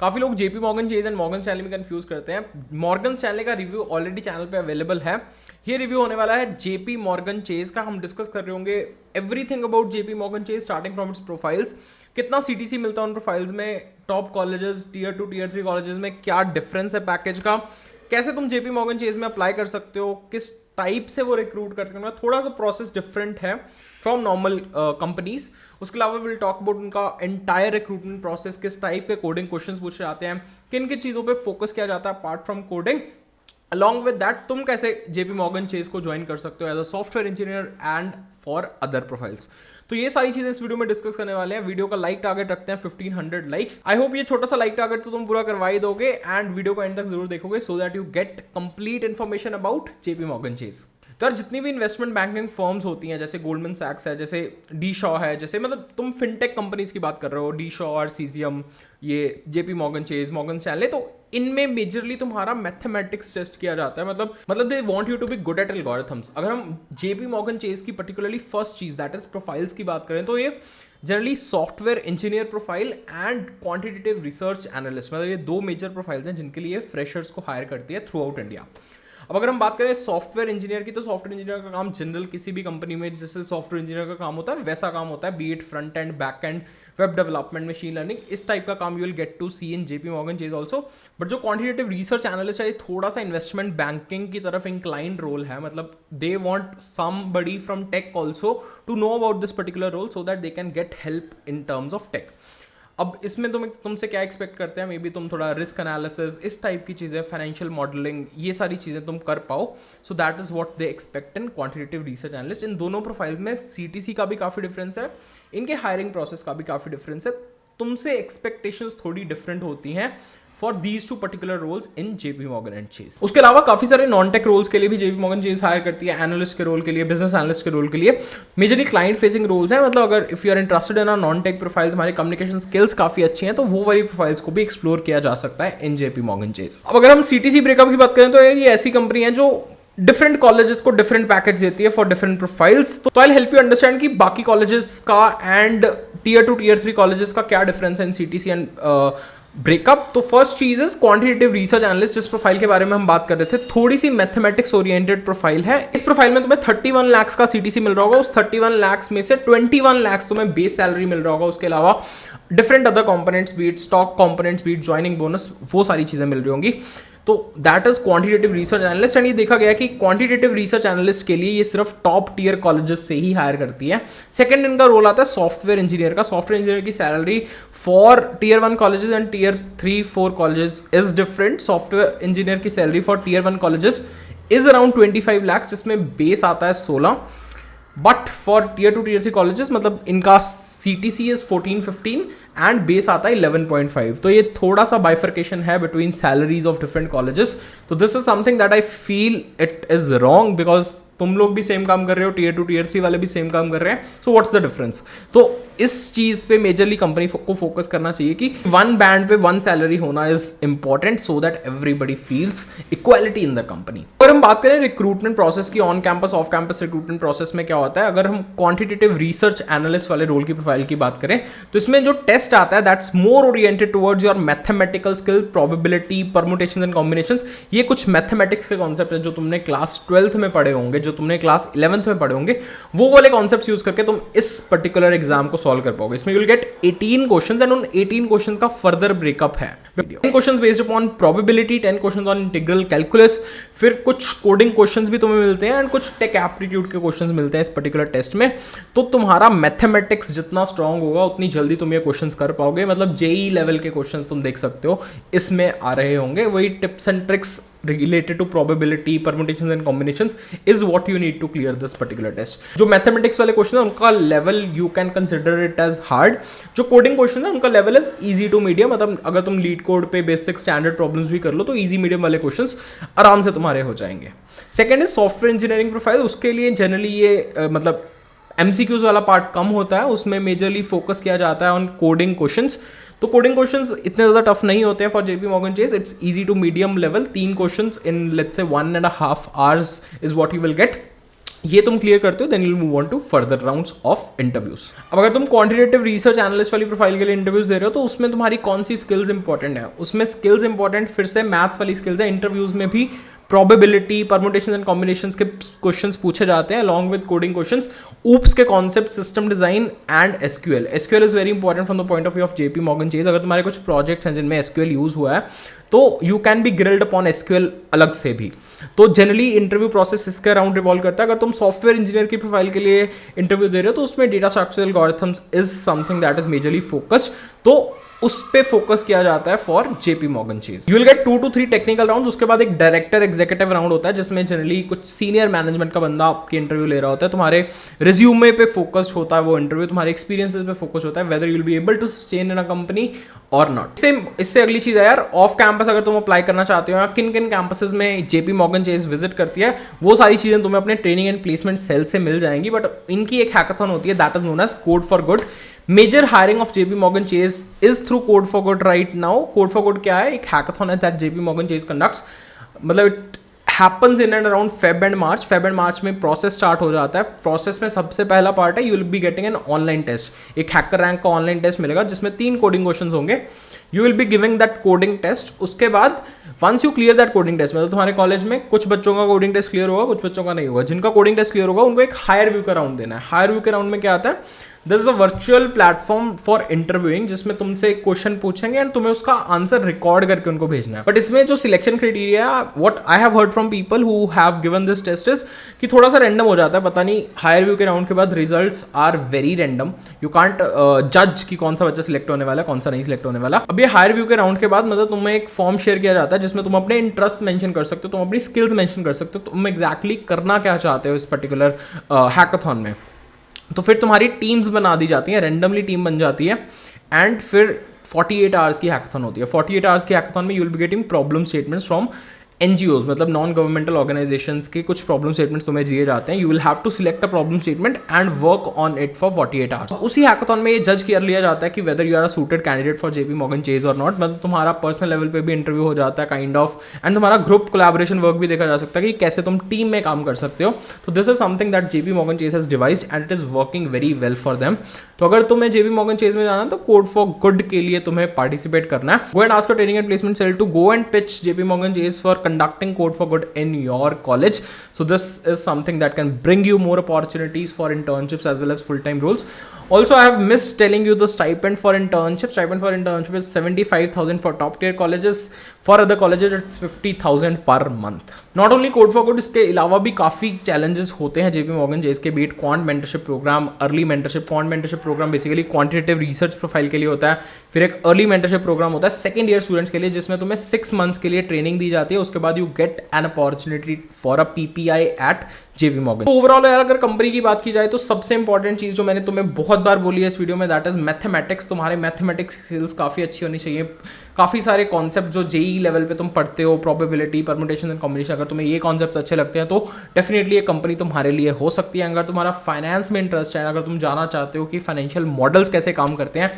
काफ़ी लोग JP Morgan chase and Morgan Stanley में कंफ्यूज करते हैं। मॉर्गन स्टैनली का रिव्यू ऑलरेडी चैनल पे अवेलेबल है। ये रिव्यू होने वाला है जेपी मॉर्गन चेज का। हम डिस्कस कर रहे होंगे everything about JP Morgan Chase starting from its profiles, कितना सीटीसी मिलता है उन प्रोफाइल्स में, top colleges, tier 2 tier 3 colleges में क्या डिफरेंस है पैकेज का, कैसे तुम जेपी मॉर्गन चेज में अप्लाई कर सकते हो, किस टाइप से वो रिक्रूट करते हैं, थोड़ा सा प्रोसेस डिफरेंट है फ्रॉम नॉर्मल कंपनीज। उसके अलावा विल टॉक अबाउट उनका एंटायर रिक्रूटमेंट प्रोसेस, किस टाइप के कोडिंग क्वेश्चंस पूछे जाते हैं, किन किन चीज़ों पे फोकस किया जाता है apart from coding. Along with that तुम कैसे जेपी मॉर्गन चेज को ज्वाइन कर सकते हो as a software engineer and for other profiles. तो ये सारी चीजें इस वीडियो में डिस्कस करने वाले हैं। वीडियो का लाइक टारगेट रखते हैं 1500 लाइक्स। आई होप ये छोटा सा लाइक टारगेट तो तुम पूरा करवा ही दोगे एंड वीडियो को एंड तक जरूर देखोगे so that you get complete information about JP Morgan chase. तो यार जितनी भी इन्वेस्टमेंट बैंकिंग फर्म्स होती हैं, जैसे गोल्डमैन सैक्स है, जैसे डी शॉ है, जैसे मतलब तुम फिनटेक कंपनीज की बात कर रहे हो, डी शॉ और सीजियम, ये JP Morgan chase, Morgan Stanley, तो इनमें मेजरली तुम्हारा मैथमेटिक्स टेस्ट किया जाता है। मतलब they want you to be good at algorithms. अगर हम जेपी मॉर्गन चेज की पर्टिकुलरली फर्स्ट चीज दैट इज प्रोफाइल्स की बात करें तो ये generally software engineer profile and quantitative research analyst, मतलब ये दो मेजर प्रोफाइल्स हैं जिनके लिए फ्रेशर्स को हायर करती है थ्रू आउट इंडिया। अब अगर हम बात करें सॉफ्टवेयर इंजीनियर की, तो सॉफ्टवेयर इंजीनियर का काम जनरल किसी भी कंपनी में जैसे सॉफ्टवेयर इंजीनियर का काम होता है वैसा काम होता है, be it front end back end, web development, machine learning, इस टाइप का काम you will get to see in JP Morgan Chase also. But जो क्वांटिटेटिव रिसर्च एनालिस्ट है ये थोड़ा सा इन्वेस्टमेंट बैंकिंग की तरफ इंक्लाइंड रोल है। मतलब they want somebody from tech also to know about this particular role so that they can get help in terms of tech. अब इसमें तुमसे क्या एक्सपेक्ट करते हैं, मे बी तुम थोड़ा रिस्क एनालिसिस, इस टाइप की चीज़ें, फाइनेंशियल मॉडलिंग, ये सारी चीज़ें तुम कर पाओ। So that is what they expect in quantitative research analyst. इन दोनों प्रोफाइल्स में सीटीसी का भी काफ़ी डिफरेंस है, इनके हायरिंग प्रोसेस का भी काफ़ी डिफरेंस है। तुमसे एक्सपेक्टेशंस थोड़ी डिफरेंट होती हैं for these two particular roles in JP Morgan and Chase. उसके अलावा काफी सारे नॉन टेक रोल्स के लिए भी जेपी मॉर्गन चेज हायर करती है, एनालिस्ट के रोल के लिए, बिजनेस एनालिस्ट के रोल के लिए। मेजरली क्लाइंट फेसिंग रोल्स हैं। मतलब अगर if you are interested in a non tech profile, तुम्हारी कम्युनिकेशन स्किल्स काफी अच्छी हैं, तो वो वाली प्रोफाइल्स को भी एक्सप्लोर किया जा सकता है इन जेपी मॉर्गन चेज। अब अगर हम सीटीसी ब्रेकअप की बात करें तो ये ऐसी कंपनी है जो डिफरेंट कॉलेजेस को डिफरेंट पैकेज देती है फॉर डिफरेंट प्रोफाइल्स। तो आई हेल्प यू अंडरस्टैंड कि बाकी कॉलेजेस का एंड टीयर 2 टीयर 3 कॉलेजेस का क्या डिफरेंस है इन सीटीसी एंड ब्रेकअप। तो फर्स्ट चीज इज क्वांटिटेटिव रिसर्च एनालिस्ट, जिस प्रोफाइल के बारे में हम बात कर रहे थे, थोड़ी सी मैथमेटिक्स ओरिएंटेड प्रोफाइल है। इस प्रोफाइल में तुम्हें 31 लाख का सीटीसी मिल रहा होगा। उस 31 लाख में से 21 लाख तुम्हें बेस सैलरी मिल रहा होगा। उसके अलावा different other components, be it stock components, be it joining bonus, वो सारी चीजें मिल रही होंगी। तो that is quantitative research analyst. And ये देखा गया कि क्वांटिटेटिव रिसर्च एनालिस्ट के लिए ये सिर्फ टॉप टीयर कॉलेजेस से ही हायर करती है। सेकंड इनका रोल आता है सॉफ्टवेयर इंजीनियर का। सॉफ्टवेयर इंजीनियर की salary for tier 1 colleges and tier 3-4 colleges is different. Software engineer की salary for tier 1 colleges is around 25 lakh, जिसमें बेस आता है 16। But for tier 2 tier 3 colleges मतलब इनका सीटीसी इज 14-15 एंड बेस आता है 11.5। तो ये थोड़ा सा बाइफर्केशन है between salaries of different colleges. तो this is something that I feel it is wrong, because तुम लोग भी सेम काम कर रहे हो, टीयर 2 टीयर 3 वाले भी सेम काम कर रहे हैं। So what's the difference? तो इस चीज पे मेजरली कंपनी को फोकस करना चाहिए कि वन बैंड पे वन सैलरी होना is important so that everybody feels equality in the company. अगर हम बात करें रिक्रूटमेंट प्रोसेस की, on campus off campus recruitment process में क्या होता है, अगर हम क्वांटिटेटिव रिसर्च एनालिस्ट वाले रोल की प्रोफाइल की बात करें तो इसमें जो टेस्ट आता है that's more oriented towards your mathematical skill, probability, permutations and combinations. ये कुछ मैथमेटिक्स के कॉन्सेप्ट है जो तुमने क्लास 12th में पढ़े होंगे, जो तुमने क्लास 11th में पढ़े होंगे, वो वाले कॉन्सेप्ट्स यूज करके तुम इस पर्टिकुलर एग्जाम को सॉल्व कर पाओगे। इसमें you will gate 18 questions and उन 18 क्वेश्चंस का फर्दर ब्रेकअप है। 10 questions based upon probability, 10 questions on integral calculus, फिर कुछ कोडिंग क्वेश्चंस भी तुम्हें मिलते हैं एंड कुछ टेक एप्टीट्यूड के क्वेश्चंस मिलते हैं इस पर्टिकुलर टेस्ट में। तो तुम्हारा मैथमेटिक्स जितना स्ट्रांग होगा उतनी जल्दी तुम ये क्वेश्चंस कर पाओगे। मतलब जेई लेवल के क्वेश्चंस तुम देख सकते हो इसमें आ रहे होंगे। वही tips and tricks related to probability, permutations and combinations is what you need to clear this particular test. जो मैथमेटिक्स वाले क्वेश्चन है उनका level you can consider it as hard. जो कोडिंग क्वेश्चन है उनका level is easy to medium. मतलब अगर तुम लीड कोड पे बेसिक स्टैंडर्ड प्रॉब्लम्स भी कर लो तो इजी मीडियम वाले क्वेश्चंस आराम से तुम्हारे हो जाएंगे। Second is software engineering profile. उसके लिए जनरली ये मतलब MCQs वाला पार्ट कम होता है, उसमें मेजरली फोकस किया जाता है ऑन कोडिंग क्वेश्चंस। तो कोडिंग क्वेश्चंस इतने ज़्यादा टफ नहीं होते हैं for JP Morgan Chase. It's easy to medium level. 3 questions in let's say 1.5 hours is what you will get. ये तुम क्लियर करते हो, then you move on to further rounds of interviews. अब अगर तुम क्वांटिटेटिव रिसर्च एनालिस्ट वाली profile के लिए इंटरव्यूज दे रहे हो तो उसमें तुम्हारी कौन सी स्किल्स इंपॉर्टेंट है? उसमें स्किल्स इंपॉर्टेंट फिर से मैथ्स वाली स्किल्स है। इंटरव्यूज में भी प्रोबेबिलिटी, परमुटेशन एंड कॉम्बिनेशंस के क्वेश्चंस पूछे जाते हैं along with coding questions, OOPS के concept, system design and SQL. SQL is very important from the point of view of JP Morgan Chase. अगर तुम्हारे कुछ प्रोजेक्ट्स हैं जिनमें एसक्यूएल यूज हुआ है तो you can be grilled upon SQL अलग से भी। तो जनरली इंटरव्यू प्रोसेस इसके अराउंड रिवॉल्व करता है। अगर तुम सॉफ्टवेयर इंजीनियर की प्रोफाइल के लिए इंटरव्यू दे रहे हो तो उसमें data structural algorithms is something that is majorly focused, तो उस पे फोकस किया जाता है for JP Morgan chase. You will gate 2 to 3 technical round, उसके बाद एक डायरेक्टर एग्जीक्यूटिव राउंड होता है जिसमें जनरली कुछ सीनियर मैनेजमेंट का बंदा आपकी इंटरव्यू ले रहा होता है। तुम्हारे रिज्यूमे पे फोकस होता है वो इंटरव्यू, तुम्हारे एक्सपीरियंसेस पे फोकस होता है, whether you will be able to sustain in a company और नॉट। सेम इससे अगली चीज है यार, ऑफ कैंपस अगर तुम अप्लाई करना चाहते हो या किन किन कैंपसेस में जेपी मॉर्गन चेज विजिट करती है, वो सारी चीजें तुम्हें अपने ट्रेनिंग एंड प्लेसमेंट सेल से मिल जाएंगी। बट इनकी एक हैकाथन होती है that is known as code for good. Major hiring of JP Morgan Chase is through code for good right now. Code for good क्या है? एक हैकाथन है that JP Morgan Chase conducts, मतलब it happens in and around Feb and March. Feb and March में process start हो जाता है। Process में सबसे पहला पार्ट है you will be getting an online test. एक हैकर रैंक का ऑनलाइन टेस्ट मिलेगा जिसमें 3 कोडिंग क्वेश्चंस होंगे। You will be giving that coding test. उसके बाद once you clear that coding test, मतलब तुम्हारे कॉलेज में कुछ बच्चों का कोडिंग टेस्ट क्लियर होगा, कुछ बच्चों का नहीं होगा। जिनका कोडिंग टेस्ट क्लियर होगा उनको एक हायर व्यू का राउंड देना है। हायर व्यू के राउंड में क्या आता है? This is a virtual platform for interviewing जिसमें तुमसे एक क्वेश्चन पूछेंगे एंड तुम्हें उसका आंसर रिकॉर्ड करके उनको भेजना है। बट इसमें जो selection criteria, what I have heard from people who have given this test is कि थोड़ा सा रैंडम हो जाता है। पता नहीं, हायर व्यू के राउंड के बाद results are very random. You can't जज कि कौन सा बच्चा सिलेक्ट होने वाला है, कौन सा नहीं सिलेक्ट होने वाला। अब ये हायर व्यू के राउंड के बाद मतलब तुम्हें एक फॉर्म शेयर किया जाता है जिसमें तुम अपने इंटरेस्ट मेंशन कर सकते हो, तुम अपनी स्किल्स मेंशन कर सकते हो, तुम एग्जैक्टली करना क्या चाहते हो इस पर्टिकुलर हैकाथॉन में। तो फिर तुम्हारी टीम्स बना दी जाती हैं, रैंडमली टीम बन जाती है एंड फिर 48 आवर्स की हैकाथॉन होती है। 48 आवर्स की हैकाथॉन में you will be getting problem statements from NGOs, मतलब नॉन गवर्नमेंटल ऑर्गेनाइजेशंस के कुछ प्रॉब्लम स्टेटमेंट्स तुम्हें दिए जाते हैं। You will have to select a problem statement and work on it for 48 hours. उसी हैकाथॉन में ये जज कर लिया जाता है कि whether you are a suited candidate for JP Morgan Chase और नॉट। मतलब तुम्हारा पर्सनल लेवल पे भी इंटरव्यू हो जाता है काइंड ऑफ, एंड तुम्हारा ग्रुप कोलैबोरेशन वर्क भी देखा जा सकता है कि कैसे तुम टीम में काम कर सकते हो। तो this is something that JP Morgan Chase has devised and it is working very well for them. तो अगर तुम्हें JP Morgan Chase में जाना है तो कोड फॉर गुड के लिए तुम्हें पार्टिसिपेट करना है। Go and ask your training and placement cell to go and pitch JP Morgan Chase for conducting code for good in your college. So this is something that can bring you more opportunities for internships as well as full-time roles. Also, I have missed telling you the stipend for internship. Stipend for internship is 75,000 for top tier colleges. For other colleges, it's 50,000 per month. Not only Code for Good, इसके अलावा भी काफ़ी challenges होते हैं JP Morgan Chase के बीट। Quant mentorship programme, early mentorship. Quant mentorship programme basically quantitative research profile के लिए होता है। फिर एक अर्ली मेंटरशिप प्रोग्राम होता है सेकंड ईयर स्टूडेंट्स के लिए जिसमें तुम्हें 6 मंथ्स के लिए ट्रेनिंग दी जाती है। उसके बाद you get an opportunity for a PPI at JP Morgan। तो ओवरऑल यार अगर कंपनी की बात की जाए तो सबसे इंपॉर्टेंट चीज जो मैंने तुम्हें बहुत बार बोली है इस वीडियो में, दैट इज मैथमेटिक्स। तुम्हारे मैथमेटिक्स स्किल्स काफी अच्छी होनी चाहिए। काफी सारे कॉन्सेप्ट जो JEE लेवल पे तुम पढ़ते हो, प्रोबेबिलिटी, परमुटेशन एंड कॉम्बिनेशन, अगर तुम्हें ये कॉन्सेप्ट अच्छे लगते हैं तो डेफिनेटली ये कंपनी तुम्हारे लिए हो सकती है। अगर तुम्हारा फाइनेंस में इंटरेस्ट है, अगर तुम जानना चाहते हो कि फाइनेंशियल मॉडल्स कैसे काम करते हैं,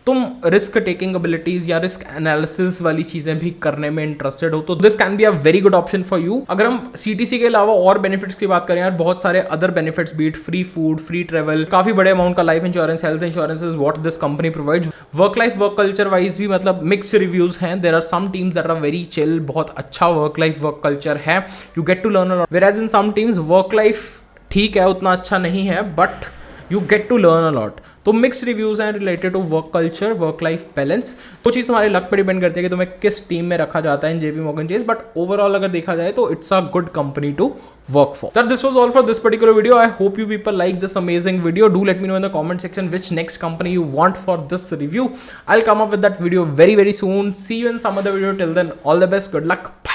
तुम रिस्क टेकिंग एबिलिटीज या रिस्क एनालिसिस वाली चीजें भी करने में इंटरेस्टेड हो तो this can be a very good option for you. अगर हम CTC के अलावा और बेनिफिट्स की बात करें यार, बहुत सारे other benefits, be it free food, free travel, काफी बड़े अमाउंट का life insurance, health insurance is what this company provides. Work life, work culture wise भी मतलब मिक्स्ड रिव्यूज हैं। There are some teams that are very chill, बहुत अच्छा work life work culture है, you get to learn a lot. Whereas in some teams work life ठीक है, उतना अच्छा नहीं है, but you get to learn a lot. तो मिक्स रिव्यूज हैं related to work culture, work life balance. वो चीज़ तुम्हारे लक पे डिपेंड करती है कि तुम्हें किस टीम में रखा जाता है in JP Morgan Chase, but overall अगर देखा जाए तो it's a good company to work for. That this was all for this particular video. I hope you people like this amazing video. Do let me know in the comment section which next company you want for this review. I'll come up with that video very soon. See you in some other video. Till then, all the best. Good luck. Bye.